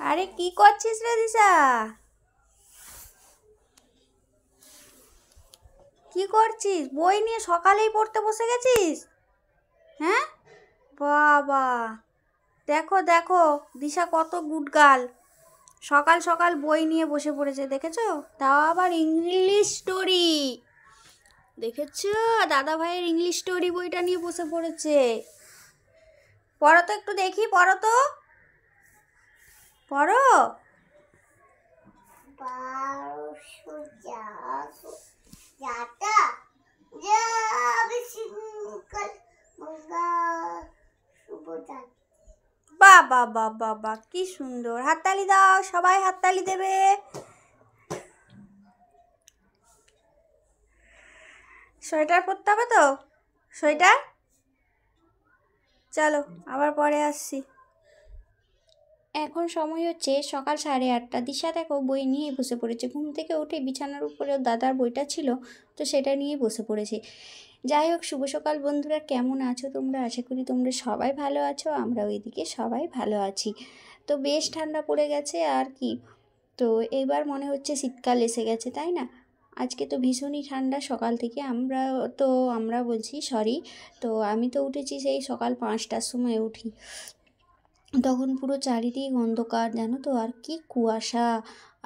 আরে কি করছিস রে দিশা? কি করছিস? বই নিয়ে সকালেই পড়তে বসে গেছিস? হ্যাঁ, বাবা, দেখো দেখো, দিশা কত গুড গার্ল। সকাল সকাল বই নিয়ে বসে পড়েছে, দেখেছো? তাও আবার ইংলিশ স্টোরি। দেখেছো? দাদা ভাইয়ের ইংলিশ স্টোরি বইটা নিয়ে বসে পড়েছে। পড়ো তো, একটু দেখি, পড়ো তো, পড়ো। বাবা বাবা বা, কি সুন্দর! হাততালি দাও, সবাই হাততালি দেবে। সোয়েটার পরতে হবে তো? সোয়েটার, চলো আবার পরে আসছি। এখন সময় হচ্ছে সকাল 8:30। দিশা দেখো বই নিয়েই বসে পড়েছে। ঘুম থেকে উঠে বিছানার উপরে ওর দাদার বইটা ছিল, তো সেটা নিয়ে বসে পড়েছে। যাই হোক, শুভ সকাল বন্ধুরা, কেমন আছো তোমরা? আশা করি তোমরা সবাই ভালো আছো, আমরা ওইদিকে সবাই ভালো আছি। তো বেশ ঠান্ডা পড়ে গেছে আর কি। তো এইবার মনে হচ্ছে শীতকাল এসে গেছে, তাই না? আজকে তো ভীষণই ঠান্ডা সকাল থেকে। আমরা বলছি সরি, তো আমি তো উঠেছি সেই সকাল 5টার সময় উঠি। তখন পুরো চারিদিক অন্ধকার, জানো তো, আর কি কুয়াশা,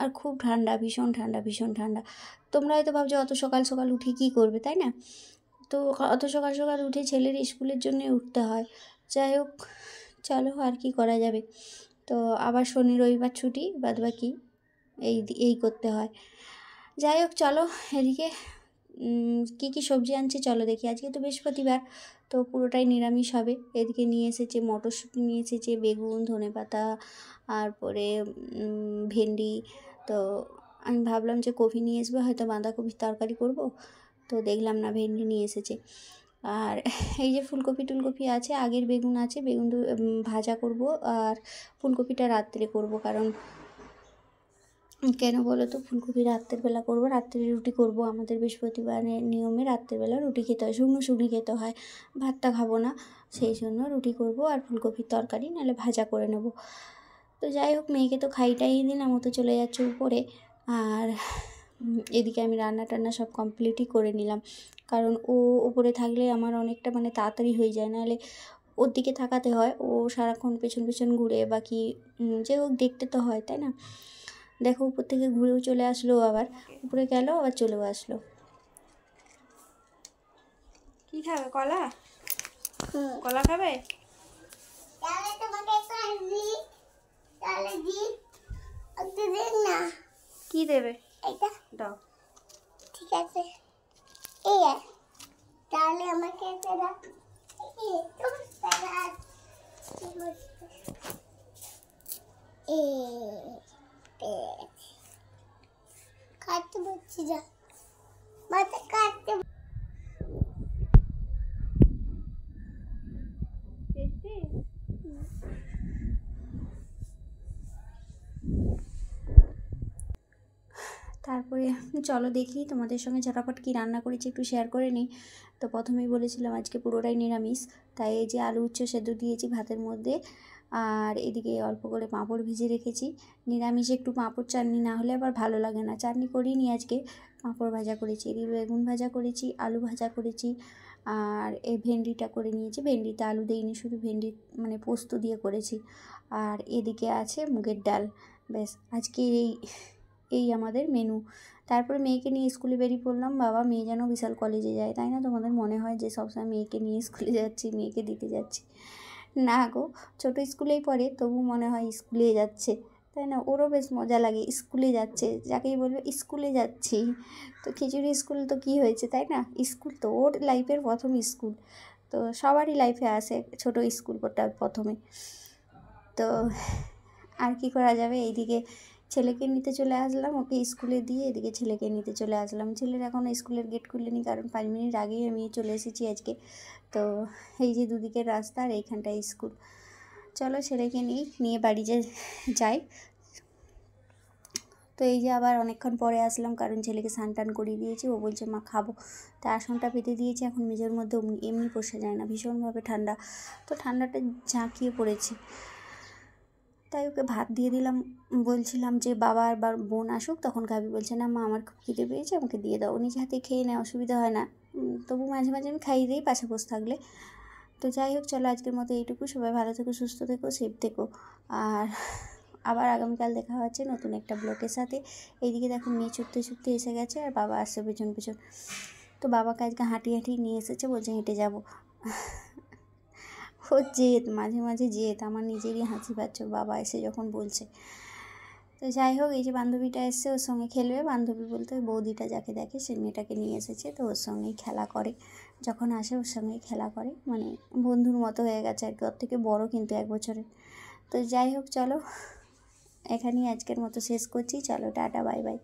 আর খুব ঠান্ডা, ভীষণ ঠান্ডা, ভীষণ ঠান্ডা। তোমরা হয়তো ভাবছো অত সকাল সকাল উঠে কী করবে, তাই না? তো অত সকাল সকাল উঠে ছেলের স্কুলের জন্য উঠতে হয়। যাই হোক, চলো, আর কি করা যাবে। তো আবার শনি রবিবার ছুটি, বাদ বাকি এই করতে হয়। যাই হোক, চলো এদিকে কী কী সবজি আনছে চলো দেখি। আজকে তো বৃহস্পতিবার, তো পুরোটাই নিরামিষ হবে। এদিকে নিয়ে এসেছে মটরশুঁটি, নিয়ে এসেছে বেগুন, ধনেপাতা, তারপরে ভেন্ডি। তো আমি ভাবলাম যে কফি নিয়ে আসবো, হয়তো বাঁধাকপির তরকারি করব, তো দেখলাম না, ভেন্ডি নিয়ে এসেছে। আর এই যে ফুলকপি টুলকপি আছে, আগের বেগুন আছে, বেগুন ভাজা করব, আর ফুলকপিটা রাত্রে করব। কারণ কেন বলো তো, ফুলকপি রাত্রের বেলা করবো, রাত্রে রুটি করব। আমাদের বৃহস্পতিবারের নিয়মে রাত্রেবেলা রুটি খেতে হয়, শুকনো শুকনো খেতে হয়, ভাতটা খাবো না। সেই জন্য রুটি করব, আর ফুলকপির তরকারি নাহলে ভাজা করে নেব। তো যাই হোক, মেয়েকে তো খাইটাই দিলাম, ও তো চলে যাচ্ছে উপরে। আর এদিকে আমি রান্না টান্না সব কমপ্লিটই করে নিলাম, কারণ ও উপরে থাকলে আমার অনেকটা মানে তাড়াতাড়ি হয়ে যায়, নাহলে ওর দিকে তাকাতে হয়, ও সারাক্ষণ পেছন পেছন ঘুরে, বাকি যে হোক দেখতে তো হয়, তাই না? দেখো, উপর থেকে ঘুরেও চলে আসলো, আবার উপরে গেল, আবার চলেও আসলো। কি খাবে? কলা? কলা খাবে? কি দেবে? দাও। ঠিক আছে, এই তাহলে আমাকে কাটতে বলছি, যা মাথা কাটতে। তারপরে চলো দেখি তোমাদের সঙ্গে ঝটাপট কী রান্না করেছি একটু শেয়ার করে নিই। তো প্রথমেই বলেছিলাম আজকে পুরোটাই নিরামিষ, তাই এই যে আলু উচ্ছে সেদ্ধ দিয়েছি ভাতের মধ্যে, আর এদিকে অল্প করে পাঁপড় ভেজে রেখেছি। নিরামিষ একটু পাঁপড় চাটনি না হলে আবার ভালো লাগে না, চাটনি করিনি আজকে, পাঁপড় ভাজা করেছি। এদিকে বেগুন ভাজা করেছি, আলু ভাজা করেছি, আর এই ভেন্ডিটা করে নিয়েছি। ভেন্ডিতে আলু দিইনি, শুধু ভেন্ডি মানে পোস্ত দিয়ে করেছি। আর এদিকে আছে মুগের ডাল। ব্যাস, আজকে এই আমাদের মেনু। তারপরে মেয়েকে নিয়ে স্কুলে বেরিয়ে পড়লাম। বাবা, মেয়ে যেন বিশাল কলেজে যায়, তাই না? তোমাদের মনে হয় যে সবসময় মেয়েকে নিয়ে স্কুলে যাচ্ছি, মেয়েকে দিতে যাচ্ছি। না গো, ছোটো স্কুলেই পড়ে, তবু মনে হয় স্কুলে যাচ্ছে, তাই না? ওরও বেশ মজা লাগে, স্কুলে যাচ্ছে, যাকেই বলবে স্কুলে যাচ্ছি। তো খিচুড়ি স্কুল তো কী হয়েছে, তাই না? স্কুল তো ওর লাইফের প্রথম স্কুল, তো সবারই লাইফে আসে ছোটো স্কুলটা প্রথমে। তো আর কি করা যাবে। এইদিকে ছেলেকে নিতে চলে আসলাম, ওকে স্কুলে দিয়ে এদিকে ছেলেকে নিতে চলে আসলাম। ছেলের এখনও স্কুলের গেট খুলেনি, কারণ 5 মিনিট আগেই আমি চলে এসেছি আজকে। তো এই যে দুদিকের রাস্তা, আর এইখানটায় স্কুল। চলো ছেলেকে নিয়ে বাড়ি যাই। তো এই যে আবার অনেকক্ষণ পরে আসলাম, কারণ ছেলেকে স্নান টান করিয়ে দিয়েছি। ও বলছে মা খাবো, তা আসনটা পেতে দিয়েছি। এখন মেঝের মধ্যে এমনি বসে যায় না, ভীষণভাবে ঠান্ডা, তো ঠান্ডাটা ঝাঁকিয়ে পড়েছে। তাই ওকে ভাত দিয়ে দিলাম। বলছিলাম যে বাবা আর বোন আসুক তখন খাবি, বলছে না মা আমার খুব খিদে পেয়েছে, আমাকে দিয়ে দাও। ও নিজে হাতে খেয়ে নেয়, অসুবিধা হয় না। তবু মাঝে মাঝে আমি খাইয়ে দিই পাশে বসে থাকলে। তো যাই হোক, চলো আজকের মতো এইটুকু। সবাই ভালো থেকো, সুস্থ থেকো, সেফ থেকো। আর আবার আগামীকাল দেখা হচ্ছে নতুন একটা ব্লগের সাথে। এইদিকে দেখো মেয়ে ছুটতে ছুটতে এসে গেছে আর বাবা আসছে পেছন পেছন। তো বাবাকে আজকে হাঁটিয়ে নিয়ে এসেছে, বলছে হেঁটে যাবো। ও জেদ, মাঝে মাঝে জেদ, আমার নিজেরই হাসি পাচ্ছে বাবা এসে যখন বলছে। তো যাই হোক, এই যে বান্ধবীটা এসছে, ওর সঙ্গে খেলবে। বান্ধবী বলতে ওই বৌদিটা যাকে দেখে সে মেয়েটাকে নিয়ে এসেছে, তো ওর সঙ্গেই খেলা করে। যখন আসে ওর সঙ্গেই খেলা করে, মানে বন্ধুর মতো হয়ে গেছে আর কি। ওর থেকে বড় কিন্তু 1 বছরের। তো যাই হোক, চলো এখানেই আজকের মতো শেষ করছি। চলো টাটা, বাই বাই।